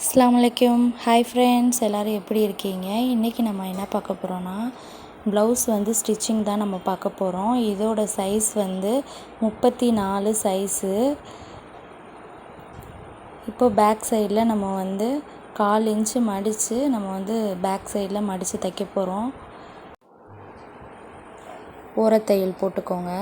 அஸ்ஸலாமு hi friends, எல்லோரும் எப்படி இருக்கீங்க? இன்றைக்கி நம்ம என்ன பார்க்க போகிறோன்னா ப்ளவுஸ் ஸ்டிச்சிங் தான் நம்ம பார்க்க போகிறோம். இதோட சைஸ் 34 சைஸு. இப்போ பேக் சைடில் நம்ம 1/4 இன்ச்சு மடித்து நம்ம பேக் சைடில் மடித்து தைக்க போகிறோம். ஓரத்தையல் போட்டுக்கோங்க.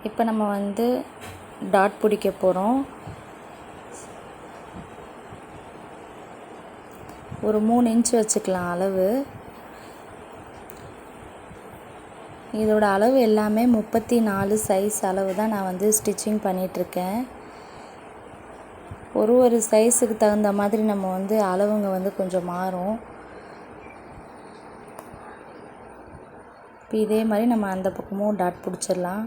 இப்போ நம்ம டாட் பிடிக்க போகிறோம். ஒரு 3 இன்ச் வச்சுக்கலாம் அளவு. இதோட அளவு எல்லாமே 34 சைஸ் அளவு தான் நான் ஸ்டிச்சிங் பண்ணிகிட்ருக்கேன். ஒரு சைஸுக்கு தகுந்த மாதிரி நம்ம அளவுங்க கொஞ்சம் மாறும். இப்போ இதே மாதிரி நம்ம அந்த பக்கமும் டாட் பிடிச்சிடலாம்.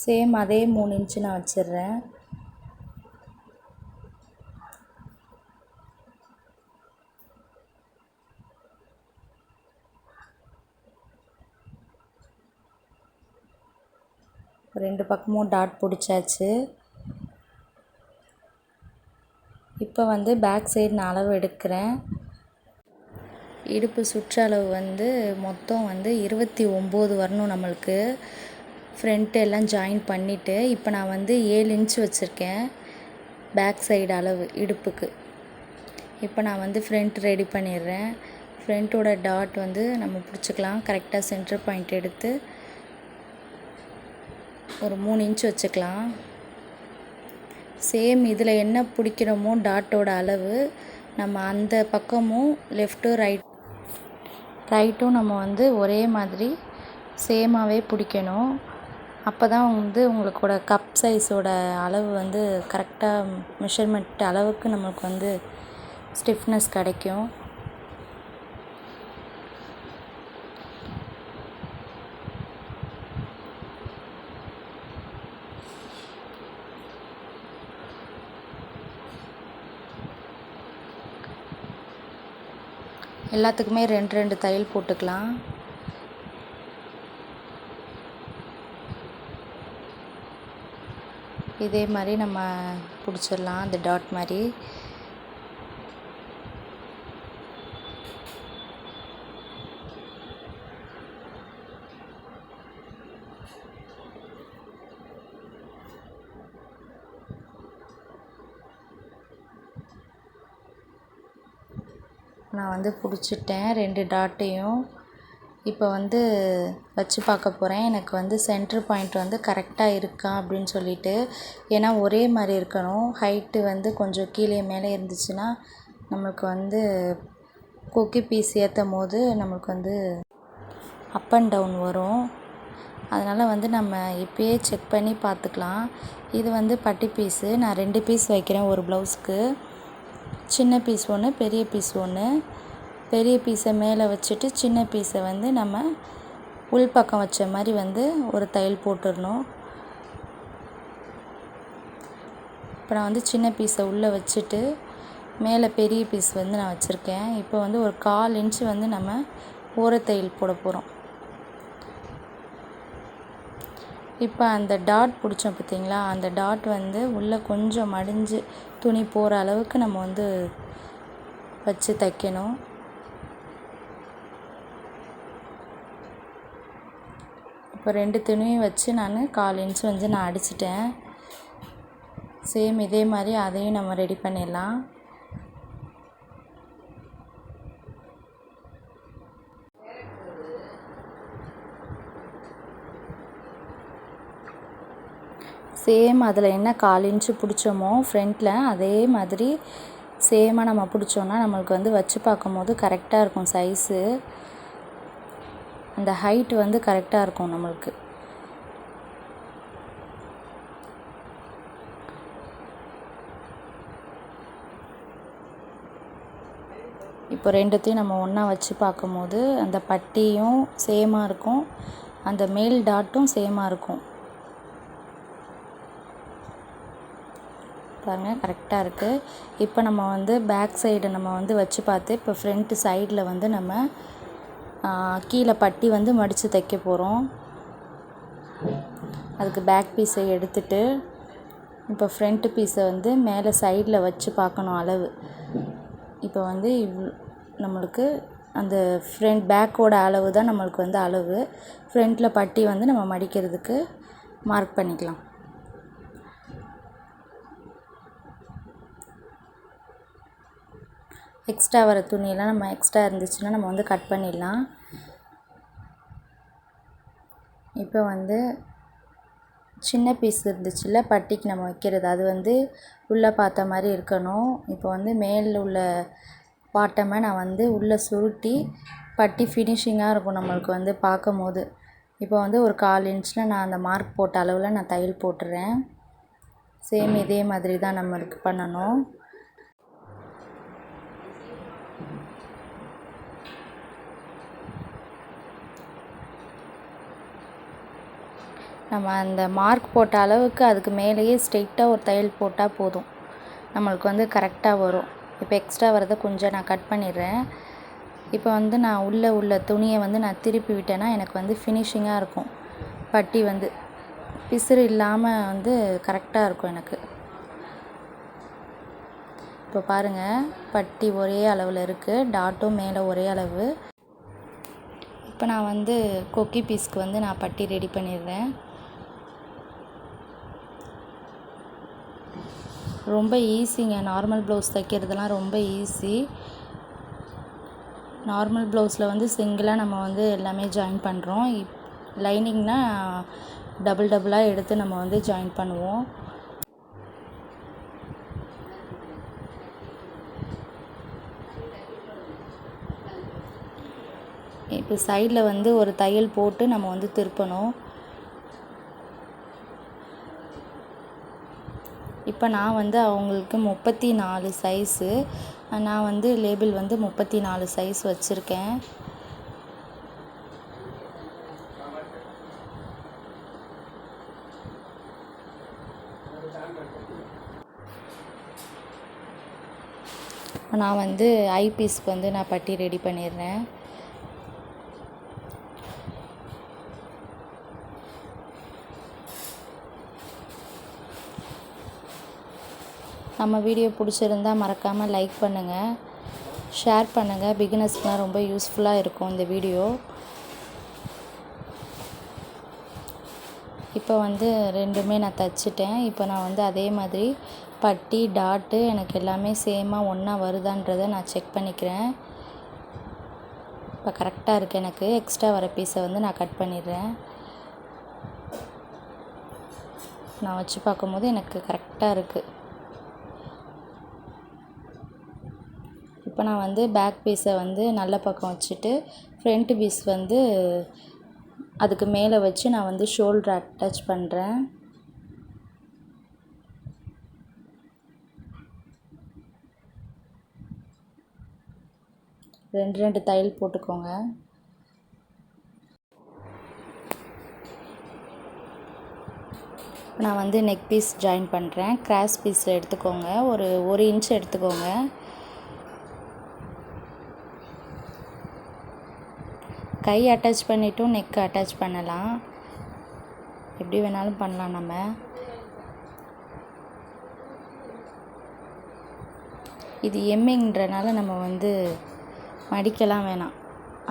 சேம் அதே 3 இன்ச்சு நான் வச்சிடுறேன். ரெண்டு பக்கமும் டாட் பிடிச்சாச்சு. இப்போ பேக் சைடு நான் அளவு எடுக்கிறேன். இடுப்பு சுற்றளவு மொத்தம் 29 வரணும் நம்மளுக்கு. ஃப்ரண்ட் எல்லாம் ஜாயின் பண்ணிவிட்டு இப்போ நான் 7 இன்ச் வச்சுருக்கேன் பேக் சைடு அளவு இடுப்புக்கு. இப்போ நான் ஃப்ரண்ட் ரெடி பண்ணிடுறேன். ஃப்ரண்ட்டோட டாட் நம்ம பிடிச்சிக்கலாம். கரெக்டாக சென்டர் பாயிண்ட் எடுத்து ஒரு 3 இன்ச் வச்சுக்கலாம். சேம் இதில் என்ன பிடிக்கிறோமோ டாட்டோட அளவு நம்ம அந்த பக்கமும் லெஃப்ட்டும் ரைட்டும் நம்ம ஒரே மாதிரி சேமாகவே பிடிக்கணும். அப்போ தான் உங்களுக்கோட கப் சைஸோட அளவு கரெக்டாக மெஷர்மெண்ட் அளவுக்கு நம்மளுக்கு ஸ்டிஃப்னஸ் கிடைக்கும். எல்லாத்துக்குமே 2 தையல் போட்டுக்கலாம். இதே மாதிரி நம்ம பிடிச்சிடலாம் அந்த டாட் மாதிரி. நான் பிடிச்சிட்டேன் 2 டாட்டையும். இப்போ வச்சு பார்க்க போகிறேன். எனக்கு சென்டர் பாயிண்ட் கரெக்டாக இருக்கா அப்படின்னு சொல்லிட்டு. ஏன்னா ஒரே மாதிரி இருக்கணும். ஹைட்டு கொஞ்சம் கீழே மேலே இருந்துச்சுன்னா நம்மளுக்கு கொக்கி பீஸ் ஏற்றும் போது நம்மளுக்கு அப் அண்ட் டவுன் வரும். அதனால் நம்ம இப்போயே செக் பண்ணி பார்த்துக்கலாம். இது பட்டி பீஸு. நான் 2 பீஸ் வைக்கிறேன் ஒரு ப்ளவுஸ்க்கு. சின்ன பீஸ் ஒன்று, பெரிய பீஸ் ஒன்று. பெரிய பீஸை மேலே வச்சுட்டு சின்ன பீஸை நம்ம உள்பக்கம் வச்ச மாதிரி ஒரு தையல் போட்டுடணும். இப்போ நான் சின்ன பீஸை உள்ளே வச்சுட்டு மேலே பெரிய பீஸ் நான் வச்சுருக்கேன். இப்போ ஒரு 1/4 இன்ச்சு நம்ம ஓரத்தையல் போட போகிறோம். இப்போ அந்த டாட் பிடிச்சோம் பார்த்திங்களா, அந்த டாட் உள்ளே கொஞ்சம் மடிஞ்சு துணி போகிற அளவுக்கு நம்ம வச்சு தைக்கணும். இப்போ 2 துணியும் வச்சு நான் 1/4 இன்ச்சு நான் அடிச்சிட்டேன். சேம் இதே மாதிரி அதையும் நம்ம ரெடி பண்ணிடலாம். சேம் அதில் என்ன 1/4 இன்ச்சு பிடிச்சோமோ ஃப்ரண்ட்டில் அதே மாதிரி சேமாக நம்ம பிடிச்சோன்னா நம்மளுக்கு வச்சு பார்க்கும்போது கரெக்டாக இருக்கும் சைஸு. அந்த ஹைட்டு கரெக்டாக இருக்கும் நம்மளுக்கு. இப்போ ரெண்டுத்தையும் நம்ம ஒன்றா வச்சு பார்க்கும்போது அந்த பட்டியும் சேமாக இருக்கும், அந்த மேல் டாட்டும் சேமாக இருக்கும். பாருங்கள் கரெக்டாக இருக்குது. இப்போ நம்ம வந்து பேக் சைடு நம்ம வந்து வச்சு பார்த்து இப்போ ஃப்ரண்ட்டு சைடில் வந்து நம்ம கீழே பட்டி வந்து மடித்து தைக்க போகிறோம். அதுக்கு பேக் பீஸை எடுத்துட்டு இப்போ ஃப்ரண்ட்டு பீஸை வந்து மேலே சைடில் வச்சு பார்க்கணும் அளவு. இப்போ வந்து நம்மளுக்கு அந்த பேக்கோட அளவு தான் நம்மளுக்கு வந்து அளவு. ஃப்ரண்ட்டில் பட்டி வந்து நம்ம மடிக்கிறதுக்கு மார்க் பண்ணிக்கலாம். எக்ஸ்ட்ரா வர துணியெல்லாம் நம்ம எக்ஸ்ட்ரா இருந்துச்சுன்னா நம்ம வந்து கட் பண்ணிடலாம். இப்போ வந்து சின்ன பீஸ் இருந்துச்சுல்ல பட்டிக்கு நம்ம வைக்கிறது, அது வந்து உள்ளே பார்த்த மாதிரி இருக்கணும். இப்போ வந்து மேல் உள்ள பாட்டமை நான் வந்து உள்ளே சுருட்டி பட்டி ஃபினிஷிங்காக இருக்கும் நம்மளுக்கு வந்து பார்க்கும் போது. இப்போ வந்து ஒரு 1/4 இன்ச்சில் நான் அந்த மார்க் போட்ட அளவில் நான் தையல் போட்டுறேன். சேம் இதே மாதிரி தான் நம்மளுக்கு பண்ணணும். நம்ம அந்த மார்க் போட்ட அளவுக்கு அதுக்கு மேலேயே ஸ்ட்ரெயிட்டாக ஒரு தையல் போட்டால் போதும், நம்மளுக்கு வந்து கரெக்டாக வரும். இப்போ எக்ஸ்ட்ரா வரதை கொஞ்சம் நான் கட் பண்ணிடுறேன். இப்போ வந்து நான் உள்ள துணியை வந்து நான் திருப்பி விட்டேன்னா எனக்கு வந்து ஃபினிஷிங்காக இருக்கும். பட்டி வந்து பிசுறு இல்லாமல் வந்து கரெக்டாக இருக்கும் எனக்கு. இப்போ பாருங்கள் பட்டி ஒரே அளவில் இருக்குது, டாட்டும் மேலே ஒரே அளவு. இப்போ நான் வந்து கொக்கி பீஸ்க்கு வந்து நான் பட்டி ரெடி பண்ணிடுறேன். ரொம்ப ஈஸிங்க, நார்மல் ப்ளவுஸ் தைக்கிறதுலாம் ரொம்ப ஈஸி. நார்மல் ப்ளவுஸில் வந்து சிங்கிளாக நம்ம வந்து எல்லாமே ஜாயின் பண்ணுறோம். லைனிங்னால் டபுளாக எடுத்து நம்ம வந்து ஜாயின் பண்ணுவோம். இப்போ சைடில் வந்து ஒரு தையல் போட்டு நம்ம வந்து திருப்பணும். இப்போ நான் வந்து அவங்களுக்கு 34 சைஸு, நான் வந்து லேபிள் வந்து 34 சைஸ் வச்சுருக்கேன். நான் வந்து ஐ பீஸ்க்கு வந்து நான் பட்டி ரெடி பண்ணிடுறேன். நம்ம வீடியோ பிடிச்சிருந்தா மறக்காமல் லைக் பண்ணுங்கள், ஷேர் பண்ணுங்கள். பிகினர்ஸ்க்குலாம் ரொம்ப யூஸ்ஃபுல்லாக இருக்கும் இந்த வீடியோ. இப்போ வந்து ரெண்டுமே நான் தைச்சிட்டேன். இப்போ நான் வந்து அதே மாதிரி பட்டி டாட்டு எனக்கு எல்லாமே சேமாக ஒன்றா வருதான்றதை நான் செக் பண்ணிக்கிறேன். இப்போ கரெக்டாக இருக்குது எனக்கு. எக்ஸ்ட்ரா வர பீஸை வந்து நான் கட் பண்ணிடுறேன். நான் வச்சு பார்க்கும்போது எனக்கு கரெக்டாக இருக்குது. இப்போ நான் வந்து பேக் பீஸை வந்து நல்ல பக்கம் வச்சுட்டு ஃப்ரண்ட் பீஸ் வந்து அதுக்கு மேலே வச்சு நான் வந்து ஷோல்டர் அட்டாச் பண்ணுறேன். ரெண்டு தையல் போட்டுக்கோங்க. நான் வந்து நெக் பீஸ் ஜாயின் பண்ணுறேன். கிராஸ் பீஸில் எடுத்துக்கோங்க, ஒரு 1 இன்ச் எடுத்துக்கோங்க. கை அட்டாச் பண்ணிவிட்டும் நெக் அட்டாச் பண்ணலாம், எப்படி வேணாலும் பண்ணலாம் நம்ம. இது எம்மிங்கிறனால நம்ம வந்து மடிக்கலாம் வேணாம்,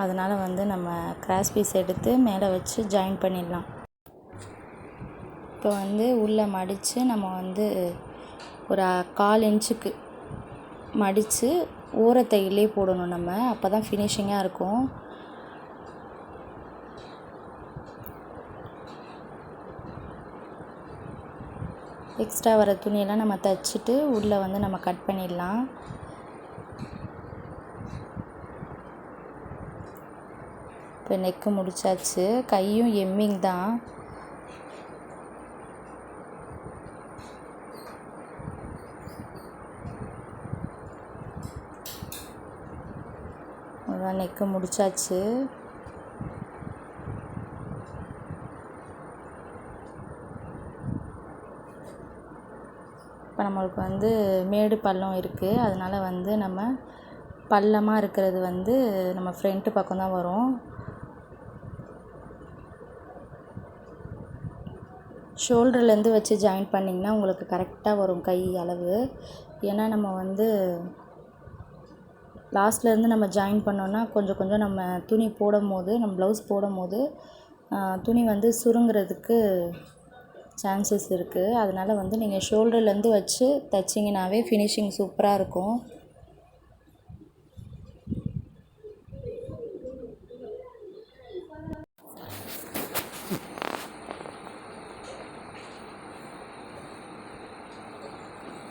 அதனால் வந்து நம்ம கிராஸ் பீஸ் எடுத்து மேலே வச்சு ஜாயின் பண்ணிடலாம். இப்போ வந்து உள்ளே மடித்து நம்ம வந்து ஒரு 1/4 இன்ச்சுக்கு மடித்து ஓரத்தையிலே போடணும் நம்ம, அப்போ தான் ஃபினிஷிங்காக இருக்கும். எக்ஸ்ட்ரா வர துணியெல்லாம் நம்ம தைச்சிட்டு உள்ளே வந்து நம்ம கட் பண்ணிடலாம். இப்போ நெக்கு முடிச்சாச்சு. கையும் எம்மிங் தான். நெக்கு முடிச்சாச்சு. இப்போ நம்மளுக்கு வந்து மேடு பள்ளம் இருக்குது, அதனால் வந்து நம்ம பள்ளமாக இருக்கிறது வந்து நம்ம ஃப்ரண்ட்டு பக்கம் தான் வரும். ஷோல்டர்லேருந்து வச்சு ஜாயின் பண்ணிங்கன்னா உங்களுக்கு கரெக்டாக வரும் கை அளவு. ஏன்னா நம்ம வந்து லாஸ்ட்லேருந்து நம்ம ஜாயின் பண்ணோன்னா கொஞ்சம் கொஞ்சம் நம்ம துணி போடும்போது, நம்ம ப்ளவுஸ் போடும்போது துணி வந்து சுருங்கிறதுக்கு சான்சஸ் இருக்குது. அதனால் வந்து நீங்கள் ஷோல்டர்லேருந்து வச்சு தைச்சிங்கனாவே ஃபினிஷிங் சூப்பராக இருக்கும்.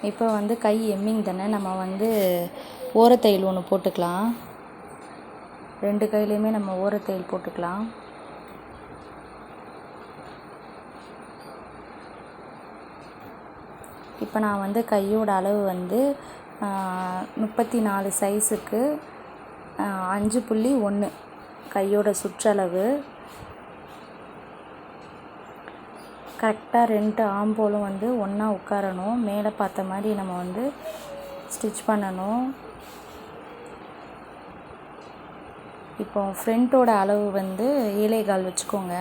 இப்போ வந்து கை எம்மிங் தானே, நம்ம வந்து ஓரத்தையில் ஒன்று போட்டுக்கலாம். 2 கையிலையுமே நம்ம ஓரத்தையில் போட்டுக்கலாம். இப்போ நான் வந்து கையோட அளவு வந்து 34 சைஸுக்கு 5.1 கையோட சுற்றளவு. கரெக்டாக 2 ஆம்போலும் வந்து ஒன்றா உட்காரணும். மேலே பார்த்த மாதிரி நம்ம வந்து ஸ்டிச் பண்ணணும். இப்போ ஃப்ரண்ட்டோட அளவு வந்து 7.25 வச்சுக்கோங்க.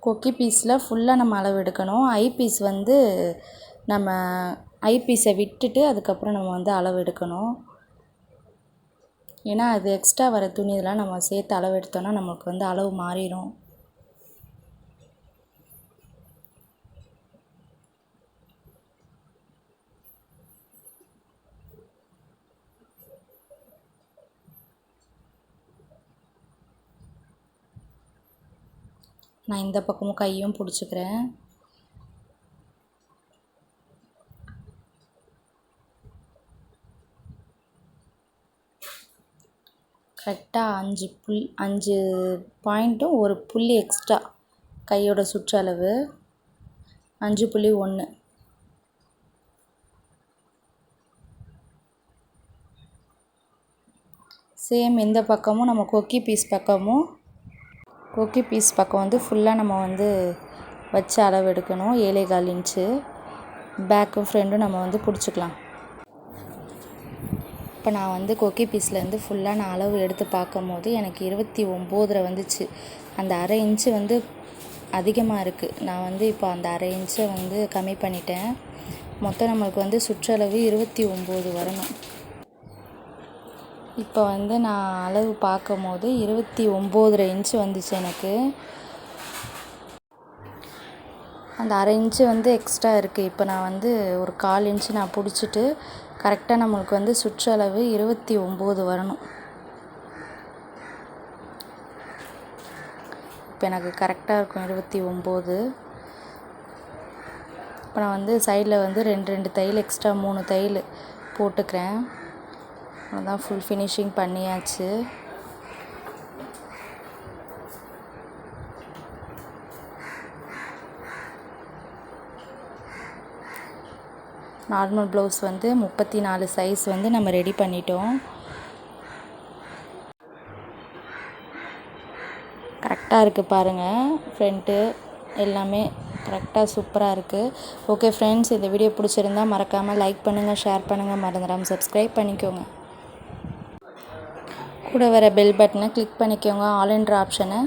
கொக்கி பீஸில் ஃபுல்லாக நம்ம அளவு எடுக்கணும். ஐ பீஸ் வந்து நம்ம ஐ பீஸை விட்டுட்டு அதுக்கப்புறம் நம்ம வந்து அளவு எடுக்கணும். ஏன்னா அது எக்ஸ்ட்ரா வர துணி இதெல்லாம் நம்ம சேர்த்து அளவு எடுத்தோன்னா நமக்கு வந்து அளவு மாறிடும். நான் இந்த பக்கமும் கையும் பிடிச்சிக்கிறேன். கரெக்டாக 5 பாயிண்ட்டும் ஒரு புள்ளி எக்ஸ்ட்ரா கையோட சுற்றளவு 5.1. சேம் இந்த பக்கமும் நம்ம கொக்கி பீஸ் பக்கம் வந்து ஃபுல்லாக நம்ம வந்து வச்சு அளவு எடுக்கணும். 7.25 இன்ச்சு. பேக்கும் ஃப்ரண்ட்டும் நம்ம வந்து பிடிச்சிக்கலாம். இப்போ நான் வந்து கொக்கி பீஸ்லேருந்து ஃபுல்லாக நான் அளவு எடுத்து பார்க்கும் போது எனக்கு 29 வந்துச்சு. அந்த அரை இன்ச்சு வந்து அதிகமாக இருக்குது. நான் வந்து இப்போ அந்த அரை இன்ச்சை வந்து கம்மி பண்ணிட்டேன். மொத்தம் நம்மளுக்கு வந்து சுற்றளவு 29 வரணும். இப்போ வந்து நான் அளவு பார்க்கும் போது 29.5 இன்ச்சு வந்துச்சு எனக்கு. அந்த அரை இன்ச்சு வந்து எக்ஸ்ட்ரா இருக்குது. இப்போ நான் வந்து ஒரு 1/4 இன்ச்சு நான் பிடிச்சிட்டு கரெக்டாக நம்மளுக்கு வந்து சுற்றளவு 29 வரணும். இப்போ எனக்கு கரெக்டாக இருக்கும் 29. இப்போ நான் வந்து சைடில் வந்து 2 தையல் எக்ஸ்ட்ரா 3 தையல் போட்டுக்கிறேன். அதான் ஃபுல் ஃபினிஷிங் பண்ணியாச்சு. நார்மல் ப்ளவுஸ் வந்து 34 சைஸ் வந்து நம்ம ரெடி பண்ணிட்டோம். கரெக்டாக இருக்குது பாருங்கள். ஃப்ரண்ட்டு எல்லாமே கரெக்டாக சூப்பராக இருக்குது. ஓகே ஃப்ரெண்ட்ஸ், இந்த வீடியோ பிடிச்சிருந்தா மறக்காமல் லைக் பண்ணுங்கள், ஷேர் பண்ணுங்கள், மறந்துடாமல் சப்ஸ்கிரைப் பண்ணிக்கோங்க. கூட வர பெல் பட்டனை கிளிக் பண்ணிக்கோங்க. ஆல் என்ற ஆப்ஷனை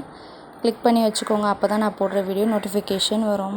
கிளிக் பண்ணி வச்சுக்கோங்க. அப்போ தான் நான் போடுற வீடியோ நோட்டிஃபிகேஷன் வரும்.